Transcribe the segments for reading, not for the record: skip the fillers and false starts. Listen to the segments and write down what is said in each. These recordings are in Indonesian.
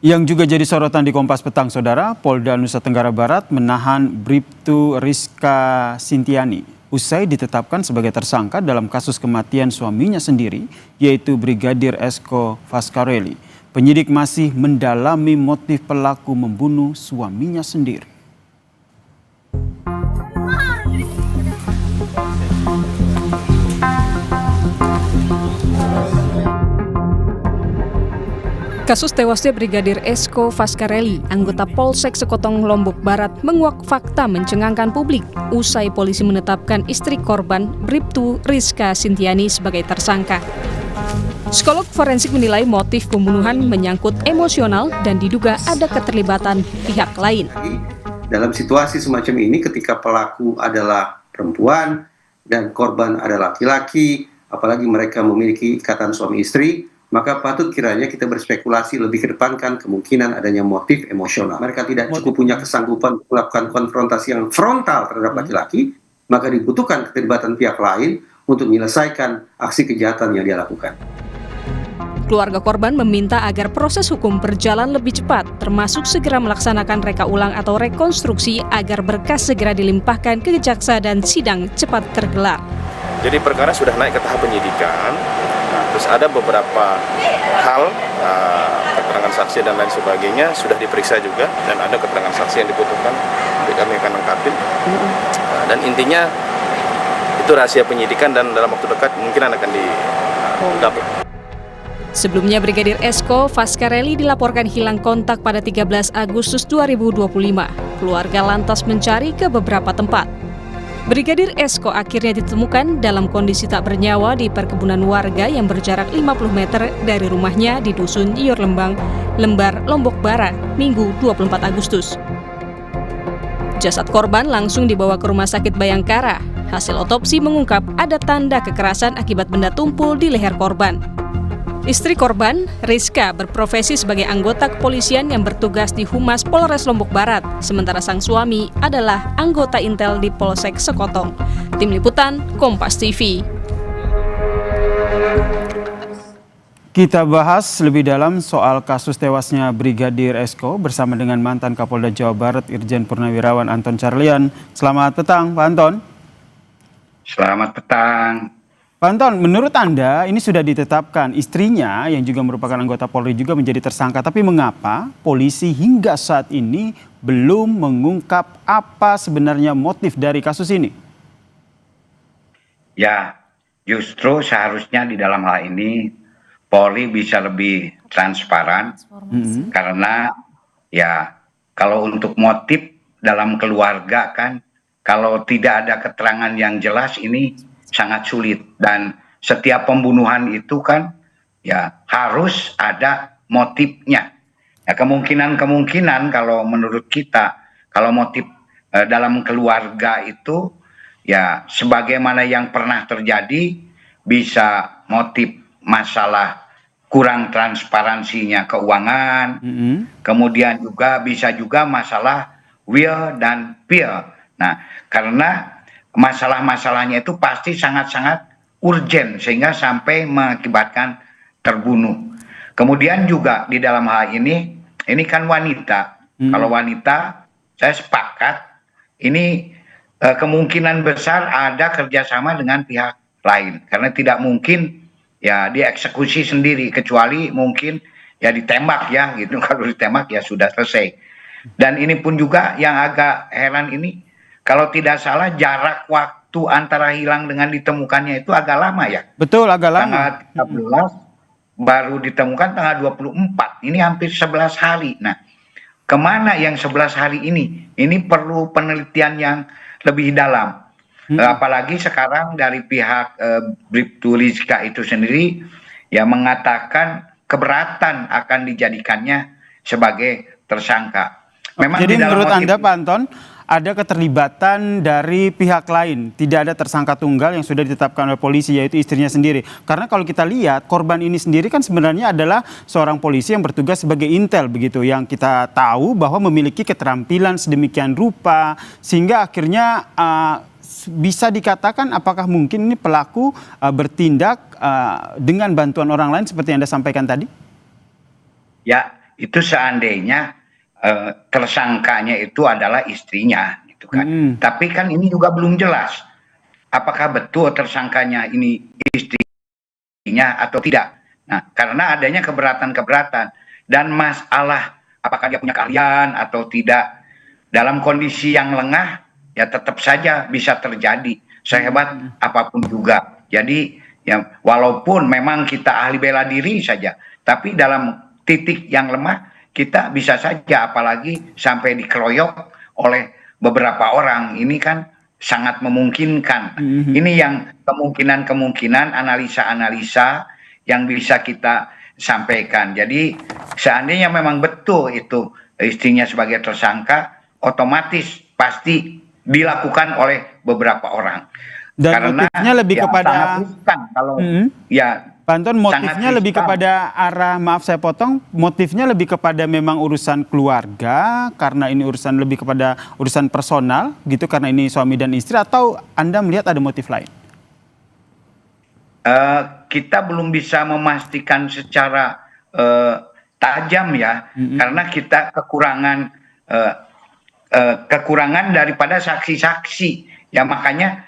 Yang juga jadi sorotan di Kompas Petang, Saudara, Polda Nusa Tenggara Barat menahan Bribtu Rizka Sintiani usai ditetapkan sebagai tersangka dalam kasus kematian suaminya sendiri, yaitu Brigadir Esko Fascarelli. Penyidik masih mendalami motif pelaku membunuh suaminya sendiri. Kasus tewasnya Brigadir Esko Fascarelli, anggota Polsek Sekotong, Lombok Barat, menguak fakta mencengangkan publik usai polisi menetapkan istri korban, Bribtu Rizka Sintiani, sebagai tersangka. Psikolog forensik menilai motif pembunuhan menyangkut emosional dan diduga ada keterlibatan pihak lain. Dalam situasi semacam ini, ketika pelaku adalah perempuan dan korban adalah laki-laki, apalagi mereka memiliki ikatan suami istri, maka patut kiranya kita berspekulasi lebih kedepankan kemungkinan adanya motif emosional. Mereka tidak cukup punya kesanggupan melakukan konfrontasi yang frontal terhadap laki-laki, maka dibutuhkan keterlibatan pihak lain untuk menyelesaikan aksi kejahatan yang dia lakukan. Keluarga korban meminta agar proses hukum berjalan lebih cepat, termasuk segera melaksanakan reka ulang atau rekonstruksi agar berkas segera dilimpahkan ke jaksa dan sidang cepat tergelar. Jadi perkara sudah naik ke tahap penyidikan. Terus ada beberapa hal, keterangan saksi dan lain sebagainya sudah diperiksa juga, dan ada keterangan saksi yang dibutuhkan, jadi kami akan lengkapin. Dan intinya itu rahasia penyidikan dan dalam waktu dekat mungkin akan didapat. Sebelumnya Brigadir Esko Fascarelli dilaporkan hilang kontak pada 13 Agustus 2025. Keluarga lantas mencari ke beberapa tempat. Brigadir Esko akhirnya ditemukan dalam kondisi tak bernyawa di perkebunan warga yang berjarak 50 meter dari rumahnya di Dusun Iyor Lembang, Lembar, Lombok Barat, Minggu 24 Agustus. Jasad korban langsung dibawa ke Rumah Sakit Bayangkara. Hasil otopsi mengungkap ada tanda kekerasan akibat benda tumpul di leher korban. Istri korban, Rizka, berprofesi sebagai anggota kepolisian yang bertugas di Humas Polres Lombok Barat, sementara sang suami adalah anggota Intel di Polsek Sekotong. Tim Liputan, Kompas TV. Kita bahas lebih dalam soal kasus tewasnya Brigadir Esko bersama dengan mantan Kapolda Jawa Barat Irjen Purnawirawan Anton Carlyan. Selamat petang, Pak Anton. Selamat petang. Pak Anton, menurut Anda ini sudah ditetapkan istrinya yang juga merupakan anggota Polri juga menjadi tersangka. Tapi mengapa polisi hingga saat ini belum mengungkap apa sebenarnya motif dari kasus ini? Ya, justru seharusnya di dalam hal ini Polri bisa lebih transparan. Karena ya kalau untuk motif dalam keluarga kan, kalau tidak ada keterangan yang jelas ini sangat sulit, dan setiap pembunuhan itu kan ya harus ada motifnya. Ya, kemungkinan kalau menurut kita kalau motif dalam keluarga itu ya sebagaimana yang pernah terjadi, bisa motif masalah kurang transparansinya keuangan, kemudian juga bisa juga masalah will dan fear. Nah, karena masalah-masalahnya itu pasti sangat-sangat urgen sehingga sampai mengakibatkan terbunuh. Kemudian juga di dalam hal ini kan wanita. Kalau wanita, saya sepakat ini kemungkinan besar ada kerjasama dengan pihak lain, karena tidak mungkin ya dieksekusi sendiri, kecuali mungkin ya ditembak ya gitu. Kalau ditembak ya sudah selesai. Dan ini pun juga yang agak heran ini, kalau tidak salah jarak waktu antara hilang dengan ditemukannya itu agak lama ya. Betul, agak lama. Tanggal 13 baru ditemukan tanggal 24. Ini hampir 11 hari. Nah, kemana yang 11 hari ini? Ini perlu penelitian yang lebih dalam. Apalagi sekarang dari pihak Bribtu Rizka itu sendiri yang mengatakan keberatan akan dijadikannya sebagai tersangka. Memang jadi menurut Anda, Pak Anton, ada keterlibatan dari pihak lain, tidak ada tersangka tunggal yang sudah ditetapkan oleh polisi, yaitu istrinya sendiri. Karena kalau kita lihat korban ini sendiri kan sebenarnya adalah seorang polisi yang bertugas sebagai intel begitu, yang kita tahu bahwa memiliki keterampilan sedemikian rupa sehingga akhirnya bisa dikatakan apakah mungkin ini pelaku bertindak dengan bantuan orang lain seperti yang Anda sampaikan tadi? Ya, itu seandainya tersangkanya itu adalah istrinya gitu kan. Tapi kan ini juga belum jelas apakah betul tersangkanya ini istrinya atau tidak. Nah, karena adanya keberatan-keberatan dan masalah apakah dia punya keahlian atau tidak dalam kondisi yang lengah, ya tetap saja bisa terjadi sehebat apapun juga. Jadi ya walaupun memang kita ahli bela diri saja, tapi dalam titik yang lemah kita bisa saja, apalagi sampai dikeroyok oleh beberapa orang. Ini kan sangat memungkinkan. Ini yang kemungkinan-kemungkinan analisa-analisa yang bisa kita sampaikan. Jadi seandainya memang betul itu istrinya sebagai tersangka, otomatis pasti dilakukan oleh beberapa orang. Dan karena motifnya lebih ya, kepada sangat riskan kalau ya Pak Anton, motifnya lebih kepada arah, maaf saya potong, motifnya lebih kepada memang urusan keluarga, karena ini urusan lebih kepada urusan personal gitu, karena ini suami dan istri, atau Anda melihat ada motif lain? Kita belum bisa memastikan secara tajam ya, karena kita kekurangan daripada saksi-saksi. Ya makanya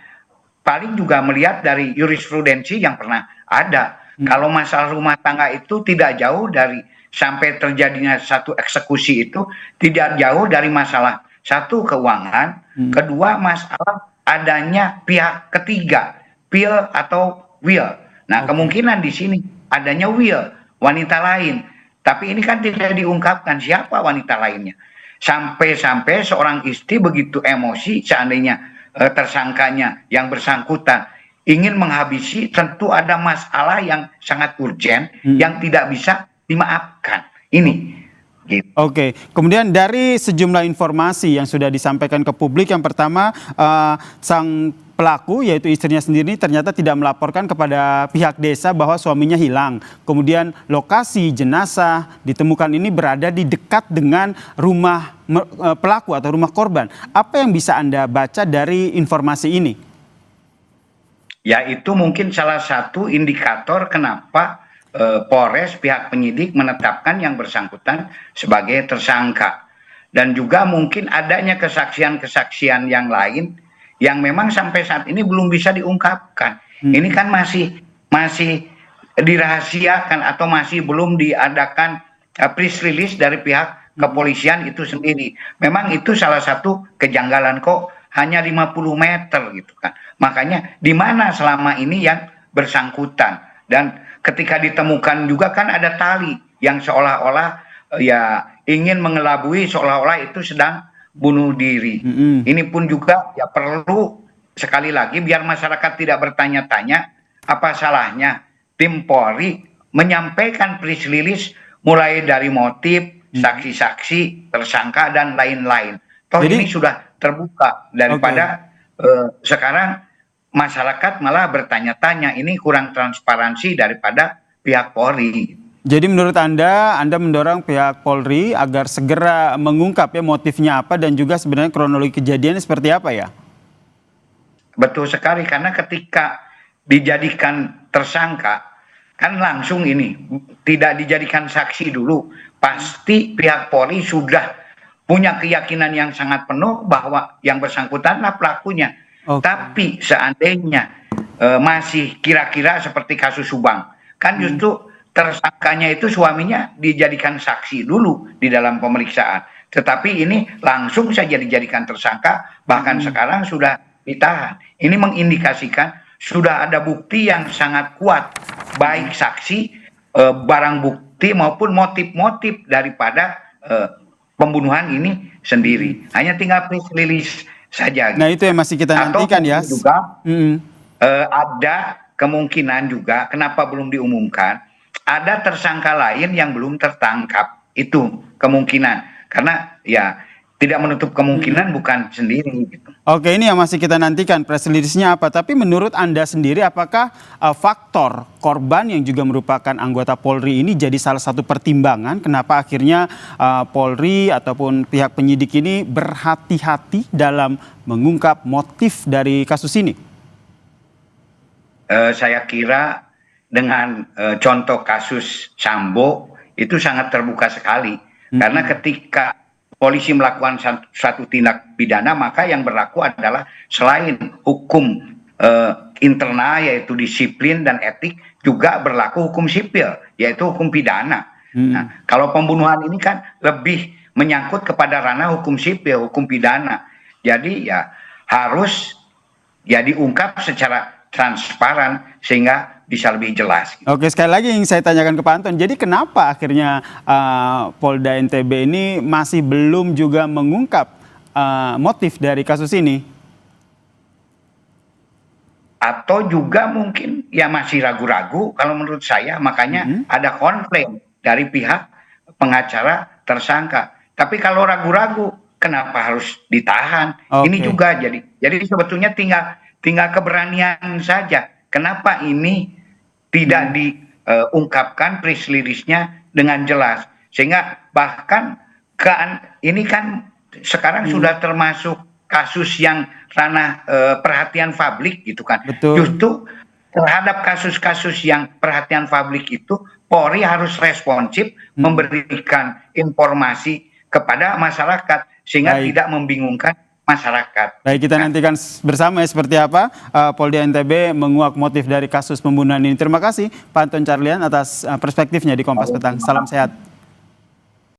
paling juga melihat dari jurisprudensi yang pernah ada. Kalau masalah rumah tangga itu tidak jauh dari sampai terjadinya satu eksekusi itu tidak jauh dari masalah satu keuangan, kedua masalah adanya pihak ketiga, pil atau will. Nah, kemungkinan di sini adanya will wanita lain, tapi ini kan tidak diungkapkan siapa wanita lainnya. Sampai-sampai seorang istri begitu emosi seandainya tersangkanya yang bersangkutan ingin menghabisi, tentu ada masalah yang sangat urgent yang tidak bisa dimaafkan. Ini gitu. Oke, kemudian dari sejumlah informasi yang sudah disampaikan ke publik, yang pertama sang pelaku yaitu istrinya sendiri ternyata tidak melaporkan kepada pihak desa bahwa suaminya hilang. Kemudian lokasi jenazah ditemukan ini berada di dekat dengan rumah pelaku atau rumah korban. Apa yang bisa Anda baca dari informasi ini? Ya itu mungkin salah satu indikator kenapa Polres pihak penyidik menetapkan yang bersangkutan sebagai tersangka. Dan juga mungkin adanya kesaksian-kesaksian yang lain yang memang sampai saat ini belum bisa diungkapkan. Ini kan masih dirahasiakan atau masih belum diadakan press release dari pihak kepolisian itu sendiri. Memang itu salah satu kejanggalan, kok hanya 50 meter gitu kan. Makanya di mana selama ini yang bersangkutan, dan ketika ditemukan juga kan ada tali yang seolah-olah ya ingin mengelabui, seolah-olah itu sedang bunuh diri. Ini pun juga ya perlu sekali lagi biar masyarakat tidak bertanya-tanya, apa salahnya tim Polri menyampaikan press release mulai dari motif, saksi-saksi, tersangka dan lain-lain. Toh Jadi, ini sudah terbuka daripada sekarang masyarakat malah bertanya-tanya, ini kurang transparansi daripada pihak Polri. Jadi menurut Anda mendorong pihak Polri agar segera mengungkap ya motifnya apa dan juga sebenarnya kronologi kejadiannya seperti apa ya? Betul sekali, karena ketika dijadikan tersangka kan langsung ini tidak dijadikan saksi dulu, pasti pihak Polri sudah punya keyakinan yang sangat penuh bahwa yang bersangkutanlah pelakunya. Tapi seandainya masih kira-kira seperti kasus Subang, kan justru tersangkanya itu suaminya dijadikan saksi dulu di dalam pemeriksaan. Tetapi ini langsung saja dijadikan tersangka, bahkan sekarang sudah ditahan. Ini mengindikasikan sudah ada bukti yang sangat kuat, baik saksi, barang bukti maupun motif-motif daripada pembunuhan ini sendiri. Hanya tinggal press release saja. Nah itu yang masih kita nantikan ya. Juga ada kemungkinan juga kenapa belum diumumkan, ada tersangka lain yang belum tertangkap, itu kemungkinan. Karena ya tidak menutup kemungkinan bukan sendiri gitu. Oke, ini yang masih kita nantikan press release-nya apa. Tapi menurut Anda sendiri, apakah faktor korban yang juga merupakan anggota Polri ini jadi salah satu pertimbangan kenapa akhirnya Polri ataupun pihak penyidik ini berhati-hati dalam mengungkap motif dari kasus ini? Saya kira dengan contoh kasus Sambo itu sangat terbuka sekali. Karena ketika polisi melakukan satu tindak pidana, maka yang berlaku adalah selain hukum internal yaitu disiplin dan etik, juga berlaku hukum sipil yaitu hukum pidana. Nah, kalau pembunuhan ini kan lebih menyangkut kepada ranah hukum sipil, hukum pidana. Jadi ya harus ya diungkap secara transparan sehingga bisa lebih jelas. Oke, sekali lagi yang saya tanyakan ke Pak Anton, jadi kenapa akhirnya Polda NTB ini masih belum juga mengungkap motif dari kasus ini? Atau juga mungkin ya masih ragu-ragu kalau menurut saya, makanya ada komplain dari pihak pengacara tersangka. Tapi kalau ragu-ragu, kenapa harus ditahan? Ini juga jadi sebetulnya tinggal keberanian saja. Kenapa ini tidak diungkapkan press release-nya dengan jelas, sehingga bahkan ini kan sekarang sudah termasuk kasus yang ranah perhatian publik gitu kan. Betul. Justru terhadap kasus-kasus yang perhatian publik itu Polri harus responsif memberikan informasi kepada masyarakat sehingga tidak membingungkan masyarakat. Baik, kita nantikan bersama ya seperti apa Polda NTB menguak motif dari kasus pembunuhan ini. Terima kasih Pak Anton Carlyan atas perspektifnya di Kompas Petang. Salam sehat.